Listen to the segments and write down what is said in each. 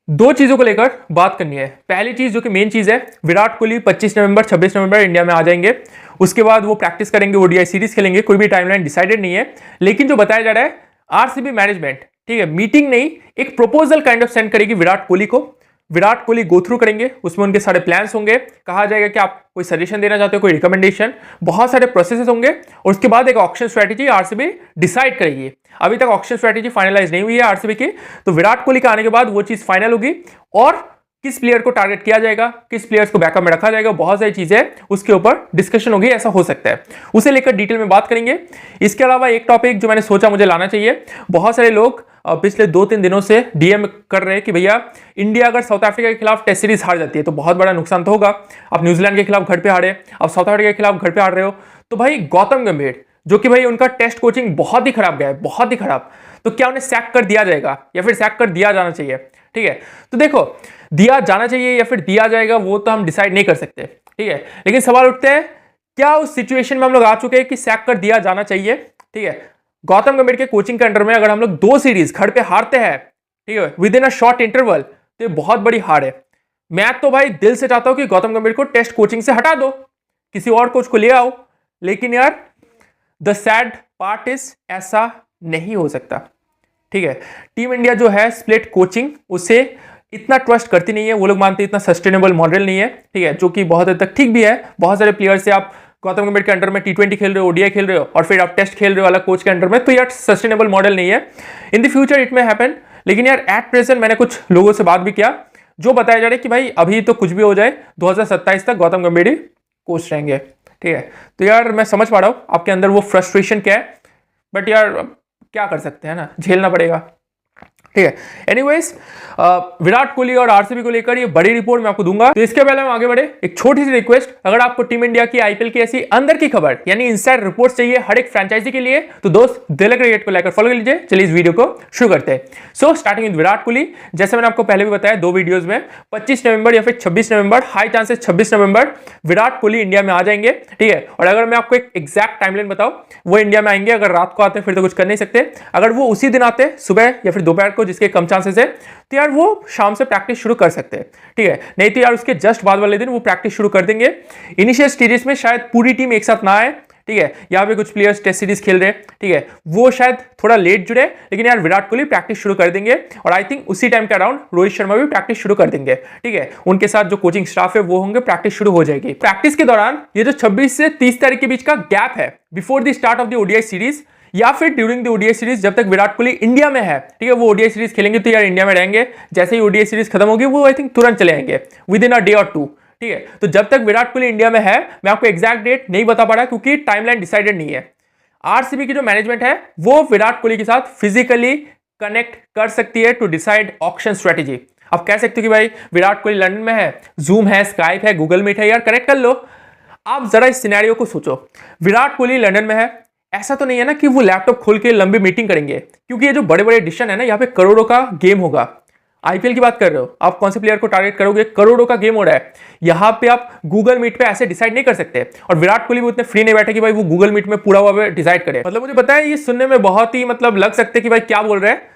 दो चीजों को लेकर बात करनी है। पहली चीज जो कि मेन चीज है, विराट कोहली 25 नवंबर 26 नवंबर इंडिया में आ जाएंगे। उसके बाद वो प्रैक्टिस करेंगे, ओडीआई सीरीज खेलेंगे। कोई भी टाइमलाइन डिसाइडेड नहीं है, लेकिन जो बताया जा रहा है आरसीबी मैनेजमेंट, ठीक है, मीटिंग नहीं, एक प्रपोजल काइंड ऑफ सेंड करेगी विराट कोहली को। विराट कोहली गो थ्रू करेंगे, उसमें उनके सारे प्लान्स होंगे। कहा जाएगा कि आप कोई सजेशन देना चाहते हो, कोई रिकमेंडेशन, बहुत सारे प्रोसेसेस होंगे और उसके बाद एक ऑक्शन स्ट्रेटेजी आरसीबी डिसाइड करेगी। अभी तक ऑक्शन स्ट्रेटेजी फाइनलाइज नहीं हुई है आरसीबी की, तो विराट कोहली का आने के बाद वो चीज फाइनल होगी और किस प्लेयर को टारगेट किया जाएगा, किस प्लेयर्स को बैकअप में रखा जाएगा, बहुत सारी चीजें उसके ऊपर डिस्कशन होगी। ऐसा हो सकता है, उसे लेकर डिटेल में बात करेंगे। इसके अलावा एक टॉपिक जो मैंने सोचा मुझे लाना चाहिए, बहुत सारे लोग पिछले 2-3 दिनों से डीएम कर रहे हैं कि भैया इंडिया अगर साउथ अफ्रीका के खिलाफ टेस्ट सीरीज हार जाती है तो बहुत बड़ा नुकसान तो होगा। आप न्यूजीलैंड के खिलाफ घर पे हारे, आप साउथ अफ्रीका के खिलाफ घर पे हार रहे हो, तो भाई गौतम गंभीर जो कि भाई उनका टेस्ट कोचिंग बहुत ही खराब गया है, बहुत ही खराब, तो क्या उन्हें सैक कर दिया जाएगा या फिर सैक कर दिया जाना चाहिए? ठीक है, तो देखो, दिया जाना चाहिए या फिर दिया जाएगा वो तो हम डिसाइड नहीं कर सकते, ठीक है, लेकिन सवाल उठते हैं क्या उस सिचुएशन में हम लोग आ चुके हैं कि सैक कर दिया जाना चाहिए? ठीक है, गौतम गंभीर के कोचिंग के अंडर में अगर हम लोग 2 सीरीज घर पे हारते हैं, ठीक है, with in a short interval, तो ये बहुत बड़ी हार है। मैं तो भाई दिल से चाहता हूं कि गौतम गंभीर को टेस्ट कोचिंग से हटा दो, किसी और कोच को ले आओ, लेकिन यार द सैड पार्ट इज ऐसा नहीं हो सकता। ठीक है, टीम इंडिया जो है स्प्लिट कोचिंग उसे इतना ट्रस्ट करती नहीं है, वो लोग मानते हैं इतना सस्टेनेबल मॉडल नहीं है, ठीक है, जो कि बहुत हद तक ठीक भी है। बहुत सारे प्लेयर से आप गौतम गंभीर के अंडर में टी20 खेल रहे हो, ओडीआई खेल रहे हो और फिर आप टेस्ट खेल रहे हो अलग कोच के अंडर में, तो यार सस्टेनेबल मॉडल नहीं है। In the future it may happen, लेकिन यार एट प्रेजेंट मैंने कुछ लोगों से बात भी किया जो बताया जा रहा है कि भाई अभी तो कुछ भी हो जाए 2027 तक गौतम गंभीर कोच रहेंगे। ठीक है, तो यार मैं समझ पा रहा हूं आपके अंदर वो फ्रस्ट्रेशन क्या है, बट यार क्या कर सकते हैं ना, झेलना पड़ेगा। ठीक है, एनीवेज विराट कोहली और आरसीबी को लेकर ये बड़ी रिपोर्ट मैं आपको दूंगा, तो इसके पहले हम आगे बढ़े एक छोटी सी रिक्वेस्ट, अगर आपको टीम इंडिया की आईपीएल की ऐसी अंदर की खबर यानी इनसाइड रिपोर्ट चाहिए हर एक फ्रेंचाइजी के लिए, तो दोस्त दिल क्रिकेट को लेकर फॉलो कर लीजिए। चलिए इस वीडियो को शुरू करते हैं। So starting with Virat Kohli, जैसे मैंने आपको पहले भी बताया 2 वीडियोज में, 25 नवंबर या फिर 26 नवंबर, हाई चांसेस 26 नवंबर विराट कोहली इंडिया में आ जाएंगे। ठीक है, और अगर मैं आपको एक एग्जैक्ट टाइमलाइन बताऊं, वो इंडिया में आएंगे, अगर रात को आते फिर तो कुछ कर नहीं सकते, अगर वो उसी दिन आते सुबह या फिर दोपहर को जिसके कम चांसेस है, तो यार वो शाम से प्रैक्टिस शुरू कर सकते हैं। ठीक है, नहीं तो यार उसके जस्ट बाद वाले दिन वो प्रैक्टिस शुरू कर देंगे। इनिशियल स्टेजेस में शायद पूरी टीम एक साथ ना आए, ठीक है, यहाँ पे कुछ प्लेयर्स टेस्ट सीरीज खेल रहे हैं, ठीक है, वो शायद थोड़ा लेट जुड़े, लेकिन यार विराट कोहली प्रैक्टिस शुरू कर देंगे और आई थिंक उसी टाइम के अराउंड रोहित शर्मा भी प्रैक्टिस शुरू कर देंगे। ठीक है, उनके साथ जो कोचिंग स्टाफ है वो होंगे, प्रैक्टिस शुरू हो जाएगी। प्रैक्टिस के दौरान ये जो 26 से 30 तारीख के बीच का गैप है before the start of the ODI series या फिर ड्यूरिंग द ओडीआई सीरीज, जब तक विराट कोहली इंडिया में है, ठीक है, वो ओडीआई सीरीज खेलेंगे तो यार इंडिया में रहेंगे। जैसे ही ओडीआई सीरीज खत्म होगी वो आई थिंक तुरंत चले आएंगे विद इन अ डे और 2। ठीक है, तो जब तक विराट कोहली इंडिया में है मैं आपको एग्जैक्ट डेट नहीं बता पा रहा क्योंकि टाइमलाइन डिसाइडेड नहीं है। आरसीबी की जो मैनेजमेंट है वो विराट कोहली के साथ फिजिकली कनेक्ट कर सकती है टू डिसाइड ऑक्शन स्ट्रेटेजी। आप कह सकते हो कि भाई विराट कोहली लंदन में है, जूम है, स्काइप है, गूगल मीट है, यार कनेक्ट कर लो। आप जरा इस सिनेरियो को सोचो, विराट कोहली लंदन में है, ऐसा तो नहीं है ना कि वो लैपटॉप खोल के लंबी मीटिंग करेंगे, क्योंकि ये जो बड़े बड़े डिसीजन है ना, यहाँ पे करोड़ों का गेम होगा। आईपीएल की बात कर रहे हो, आप कौन से प्लेयर को टारगेट करोगे, करोड़ों का गेम हो रहा है। यहाँ पे आप गूगल मीट पे ऐसे डिसाइड नहीं कर सकते, और विराट कोहली भी उतने फ्री नहीं बैठे कि भाई वो गूगल मीट में पूरा हुआ डिसाइड करे। मतलब मुझे पता है ये सुनने में बहुत ही मतलब लग सकते कि भाई क्या बोल रहे हैं।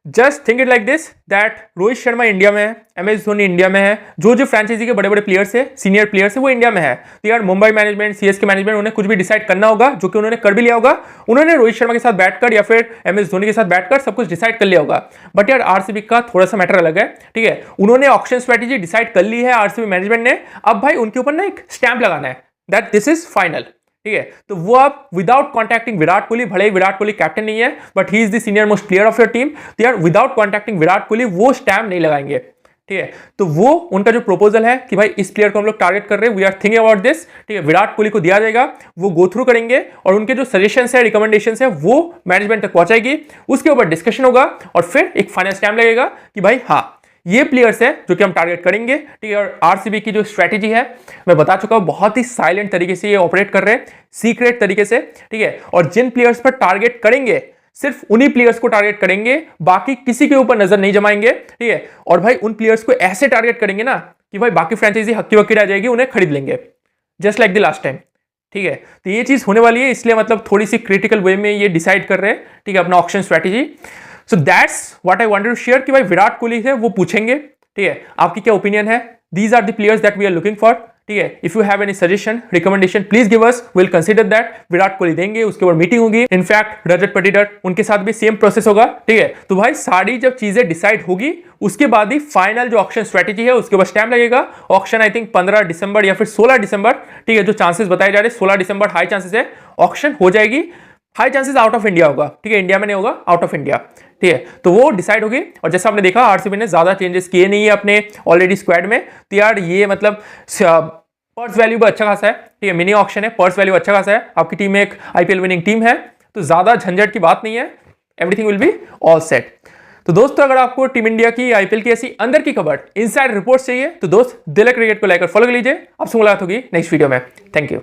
Just think it like this that Rohit Sharma India में है, एमएस धोनी इंडिया में है, जो जो फ्रेंचाइजी के बड़े बड़े प्लेयर्स है, सीनियर प्लेयर्स है, वो इंडिया में है। तो यार मुंबई मैनेजमेंट, सीएसके मैनेजमेंट, उन्हें कुछ भी डिसाइड करना होगा, जो कि उन्होंने कर भी लिया होगा। उन्होंने रोहित शर्मा के साथ बैठकर या फिर एमएस धोनी के साथ बैठकर सब कुछ डिसाइड कर लिया होगा। बट यार आरसीबी का थोड़ा सा मैटर अलग है। ठीक है, उन्होंने ऑक्शन स्ट्रेटेजी डिसाइड कर ली है आरसीबी मैनेजमेंट ने, अब भाई उनके ऊपर ना एक स्टैंप लगाना है दैट दिस इज फाइनल। ठीक है, तो वो आप विदाउट कॉन्टैक्टिंग विराट कोहली, भले ही विराट कोहली कैप्टन नहीं है but he is the senior most player of your team, तो यार विदाउट कॉन्टैक्टिंग विराट कोहली वो स्टैम्प नहीं लगाएंगे। ठीक है, तो वो उनका जो प्रपोजल है कि भाई इस प्लेयर को हम लोग टारगेट कर रहे हैं, we are thinking about this, ठीक है, विराट कोहली को दिया जाएगा, वो गो थ्रू करेंगे और उनके जो सजेशंस है, रिकमेंडेशंस है, वो मैनेजमेंट तक पहुंचाएगी, उसके ऊपर डिस्कशन होगा और फिर एक फाइनल स्टैम्प लगेगा कि भाई हाँ ये प्लेयर्स है जो कि हम टारगेट करेंगे। ठीक है, और आरसीबी की जो स्ट्रेटेजी है मैं बता चुका हूं, बहुत ही साइलेंट तरीके से ये ऑपरेट कर रहे हैं, सीक्रेट तरीके से। ठीक है, और जिन प्लेयर्स पर टारगेट करेंगे सिर्फ उन्हीं प्लेयर्स को टारगेट करेंगे, बाकी किसी के ऊपर नजर नहीं जमाएंगे। ठीक है, और भाई उन प्लेयर्स को ऐसे टारगेट करेंगे ना कि भाई बाकी फ्रेंचाइजी हक्की बक्की रह जाएगी, उन्हें खरीद लेंगे just like the last time. ठीक है, तो ये चीज होने वाली है, इसलिए मतलब थोड़ी सी क्रिटिकल वे में ये डिसाइड कर रहे हैं। ठीक है, अपना auction strategy. So that's what I wanted to share कि भाई विराट कोहली है वो पूछेंगे ठीक है, आपकी क्या ओपिनियन है? These are the players that we are looking for. ठीक है, if you have any suggestion recommendation please give us, will consider that. Virat Kohli देंगे, उसके बाद मीटिंग होगी, इनफैक्ट रजत पाटीदार उनके साथ भी सेम प्रोसेस होगा। ठीक है, तो भाई सारी जब चीजें डिसाइड होगी उसके बाद ही फाइनल जो ऑक्शन स्ट्रेटेजी है उसके बाद टाइम लगेगा। ऑक्शन आई थिंक 15 दिसंबर या फिर 16 दिसंबर, ठीक है, जो चांसेस बताए जा रहे हैं 16 दिसंबर हाई चांसेस है ऑक्शन हो जाएगी। High chances out of India होगा, ठीक है, इंडिया में नहीं होगा, आउट ऑफ इंडिया। ठीक है, तो वो डिसाइड होगी। और जैसा आपने देखा आरसीबी ने ज्यादा चेंजेस किए नहीं है अपने ऑलरेडी स्क्वाड में, तो यार ये मतलब पर्स वैल्यू भी अच्छा खासा है। ठीक है, मिनी ऑक्शन है, पर्स वैल्यू अच्छा खासा है, आपकी टीम एक आईपीएल विनिंग टीम है, तो ज्यादा झंझट की बात नहीं है, everything will be all set. तो दोस्तों अगर आपको टीम इंडिया की आईपीएल की ऐसी अंदर की खबर, इनसाइड रिपोर्ट्स चाहिए तो दोस्त दिल क्रिकेट को लेकर फॉलो कर लीजिए। आपसे मुलाकात होगी नेक्स्ट वीडियो में। Thank you.